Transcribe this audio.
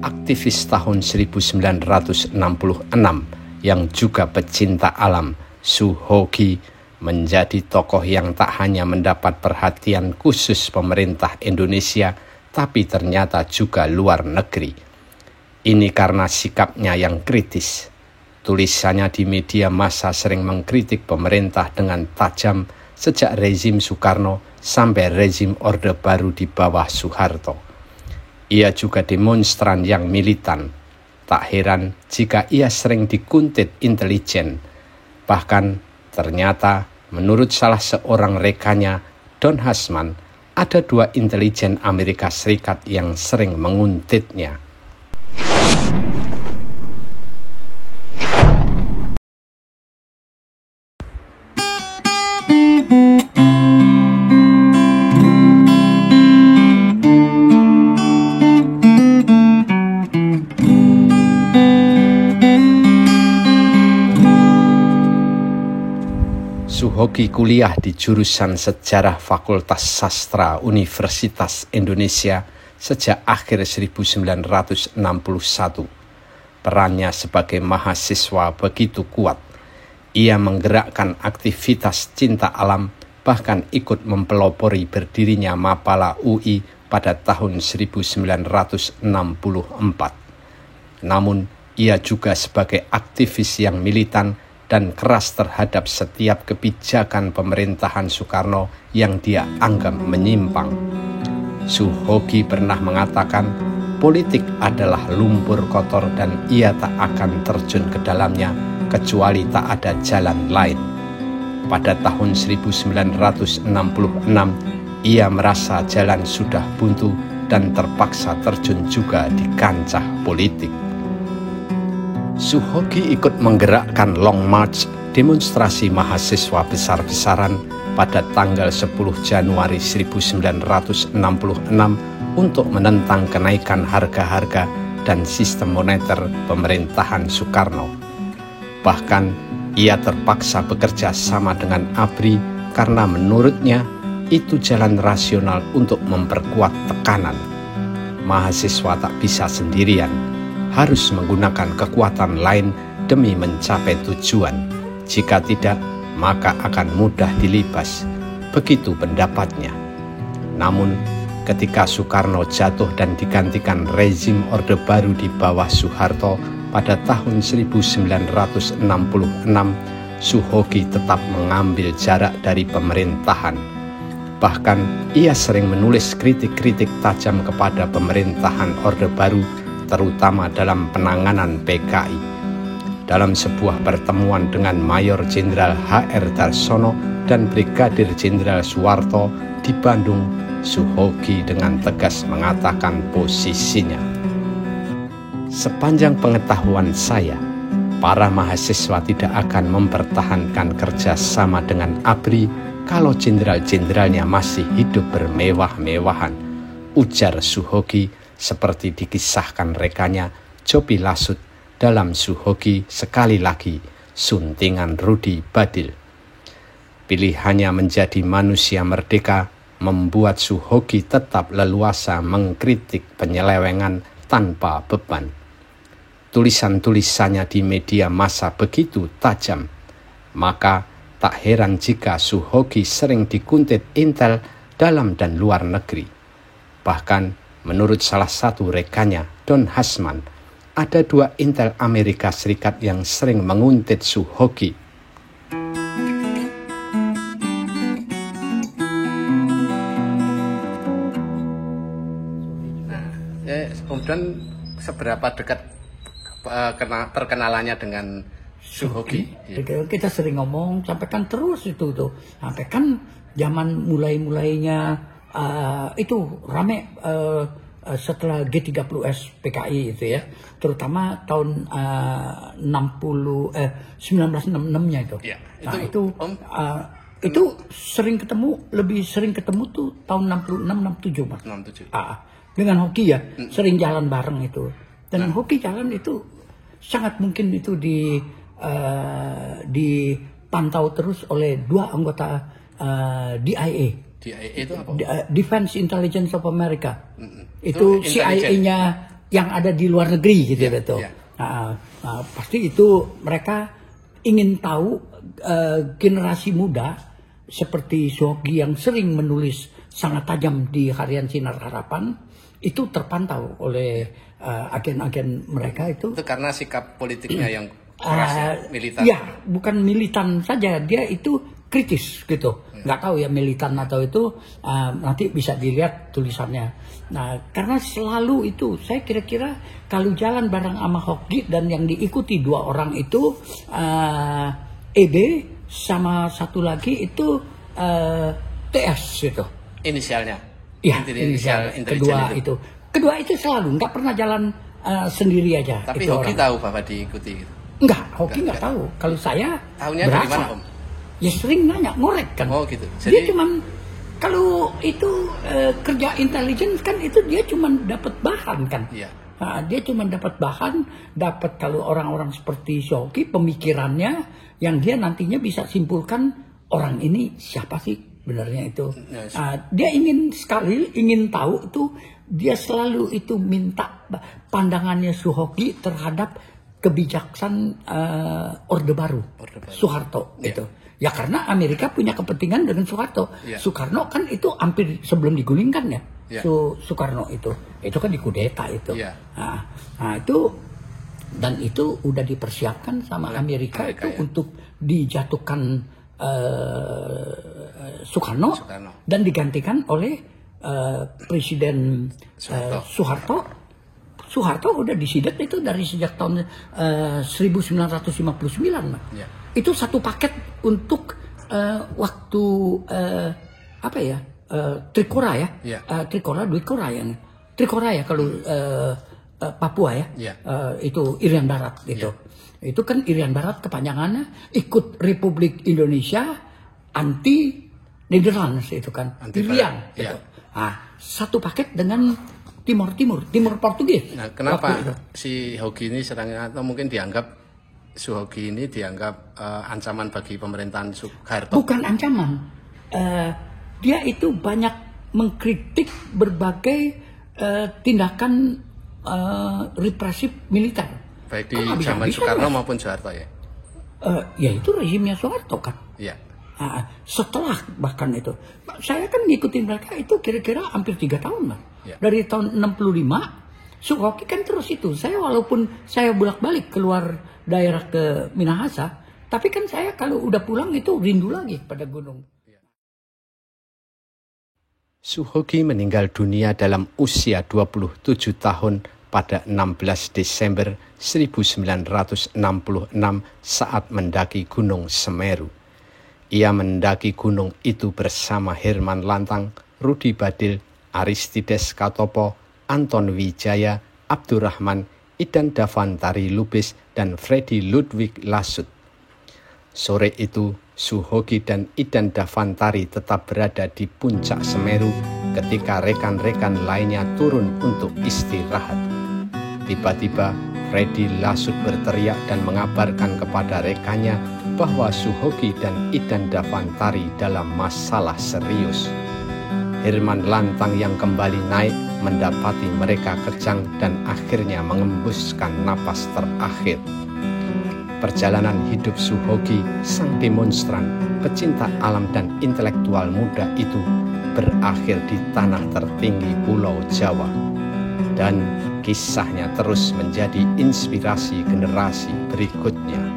aktivis tahun 1966 yang juga pecinta alam, Su Hoki menjadi tokoh yang tak hanya mendapat perhatian khusus pemerintah Indonesia, tapi ternyata juga luar negeri. Ini karena sikapnya yang kritis. Tulisannya di media massa sering mengkritik pemerintah dengan tajam sejak rezim Soekarno sampai rezim Orde Baru di bawah Soeharto. Ia juga demonstran yang militan. Tak heran jika ia sering dikuntit intelijen. Bahkan ternyata menurut salah seorang rekannya, Don Hasman, ada 2 intelijen Amerika Serikat yang sering menguntitnya. Su Hoki kuliah di jurusan Sejarah Fakultas Sastra Universitas Indonesia sejak akhir 1961. Perannya sebagai mahasiswa begitu kuat. Ia menggerakkan aktivitas cinta alam, bahkan ikut mempelopori berdirinya Mapala UI pada tahun 1964. Namun, ia juga sebagai aktivis yang militan dan keras terhadap setiap kebijakan pemerintahan Soekarno yang dia anggap menyimpang. Su Hoki pernah mengatakan, politik adalah lumpur kotor dan ia tak akan terjun ke dalamnya kecuali tak ada jalan lain. Pada tahun 1966, ia merasa jalan sudah buntu dan terpaksa terjun juga di kancah politik. Su Hoki ikut menggerakkan Long March, demonstrasi mahasiswa besar-besaran pada tanggal 10 Januari 1966 untuk menentang kenaikan harga-harga dan sistem moneter pemerintahan Soekarno. Bahkan, ia terpaksa bekerja sama dengan ABRI karena menurutnya itu jalan rasional untuk memperkuat tekanan. Mahasiswa tak bisa sendirian, harus menggunakan kekuatan lain demi mencapai tujuan. Jika tidak, maka akan mudah dilibas. Begitu pendapatnya. Namun, ketika Soekarno jatuh dan digantikan rezim Orde Baru di bawah Soeharto pada tahun 1966, Su Hoki tetap mengambil jarak dari pemerintahan. Bahkan, ia sering menulis kritik-kritik tajam kepada pemerintahan Orde Baru, terutama dalam penanganan PKI. Dalam sebuah pertemuan dengan Mayor Jenderal H.R. Darsono dan Brigadir Jenderal Soeharto di Bandung, Su Hoki dengan tegas mengatakan posisinya. Sepanjang pengetahuan saya, para mahasiswa tidak akan mempertahankan kerjasama dengan ABRI kalau jenderal-jenderalnya masih hidup bermewah-mewahan, ujar Su Hoki seperti dikisahkan rekannya Jopi Lasut dalam Su Hoki sekali lagi, suntingan Rudi Badil. Pilihannya menjadi manusia merdeka membuat Su Hoki tetap leluasa mengkritik penyelewengan tanpa beban. Tulisan-tulisannya di media massa begitu tajam, maka tak heran jika Su Hoki sering dikuntit intel dalam dan luar negeri. Bahkan, menurut salah satu rekannya, Don Hasman, ada 2 intel Amerika Serikat yang sering menguntit Su Hoki. Kemudian seberapa dekat perkenalannya dengan Su Hoki? Kita sering ngomong, sampaikan terus itu tuh. Sampaikan zaman mulainya itu rame setelah G30S PKI itu ya, terutama tahun 1966-nya itu. Ya, itu sering ketemu, lebih sering ketemu tuh tahun 66 67 Mas. 67. Dengan Hoki ya, sering jalan bareng itu. Dan Hoki jalan itu sangat mungkin itu dipantau terus oleh 2 anggota DIA. DIA itu apa? Defense Intelligence of America. Itu CIA-nya yang ada di luar negeri gitu tuh. Pasti itu mereka ingin tahu generasi muda seperti Suhoki yang sering menulis sangat tajam di harian Sinar Harapan itu terpantau oleh agen-agen mereka itu. Itu karena sikap politiknya yang keras, militan. Ya, bukan militan saja, dia itu kritis gitu. Nggak tahu ya militan atau itu, nanti bisa dilihat tulisannya. Nah, karena selalu itu, saya kira-kira kalau jalan bareng sama Hoki dan yang diikuti 2 orang itu, EB sama satu lagi itu TS itu. Inisialnya? Ya, inisial kedua itu. Kedua itu selalu, nggak pernah jalan sendiri aja. Tapi Hoki tahu Bapak diikuti gitu? Enggak, Hoki nggak tahu. Kalau saya tahunya dari mana, Om? Ya sering nanya, ngorek kan. Oh gitu. Jadi, dia cuman kalau itu kerja intelijen kan itu dia cuman dapat bahan kan. Iya. Nah, dia cuman dapat bahan, dapat kalau orang-orang seperti Hoki pemikirannya yang dia nantinya bisa simpulkan orang ini siapa sih benarnya itu. Dia ingin tahu itu, dia selalu itu minta pandangannya Suhoki terhadap kebijaksanaan Orde Baru. Soeharto itu. Ya karena Amerika punya kepentingan dengan Soeharto. Soekarno kan itu hampir sebelum digulingkan ya. Soekarno itu kan dikudeta itu. Nah itu, dan itu udah dipersiapkan sama Amerika itu untuk dijatuhkan Soekarno dan digantikan oleh Presiden Soeharto. Soeharto udah disidat itu dari sejak tahun 1959. Itu satu paket untuk waktu Trikora ya, Trikora ya kalau Papua ya, itu Irian Barat itu. Itu kan Irian Barat kepanjangannya ikut Republik Indonesia anti Netherlands itu kan, Irian gitu. Nah, satu paket dengan Timur Portugis. Nah, kenapa si Hoki ini atau mungkin dianggap Suhoki ini dianggap ancaman bagi pemerintahan Soeharto? Bukan ancaman. Dia itu banyak mengkritik berbagai tindakan represif militer. Baik di zaman Soekarno maupun Soeharto ya? Ya itu rezimnya Soeharto kan. Iya. Setelah bahkan itu. Saya kan ngikutin mereka itu kira-kira hampir 3 tahun lah. Dari tahun 65, Suhoki kan terus itu. Saya walaupun saya bolak-balik keluar daerah ke Minahasa, tapi kan saya kalau udah pulang itu rindu lagi pada gunung. Suhoki meninggal dunia dalam usia 27 tahun pada 16 Desember 1966 saat mendaki Gunung Semeru. Ia mendaki gunung itu bersama Herman Lantang, Rudi Badil, Aristides Katopo, Anton Wijaya, Abdurrahman, Idan Davantari Lubis, dan Freddy Ludwig Lasut. Sore itu, Suhoki dan Idan Davantari tetap berada di puncak Semeru ketika rekan-rekan lainnya turun untuk istirahat. Tiba-tiba, Freddy Lasut berteriak dan mengabarkan kepada rekannya bahwa Suhoki dan Idan Davantari dalam masalah serius. Herman Lantang yang kembali naik mendapati mereka kejang dan akhirnya mengembuskan napas terakhir. Perjalanan hidup Suhoki, sang demonstran, pecinta alam dan intelektual muda itu berakhir di tanah tertinggi Pulau Jawa. Dan kisahnya terus menjadi inspirasi generasi berikutnya.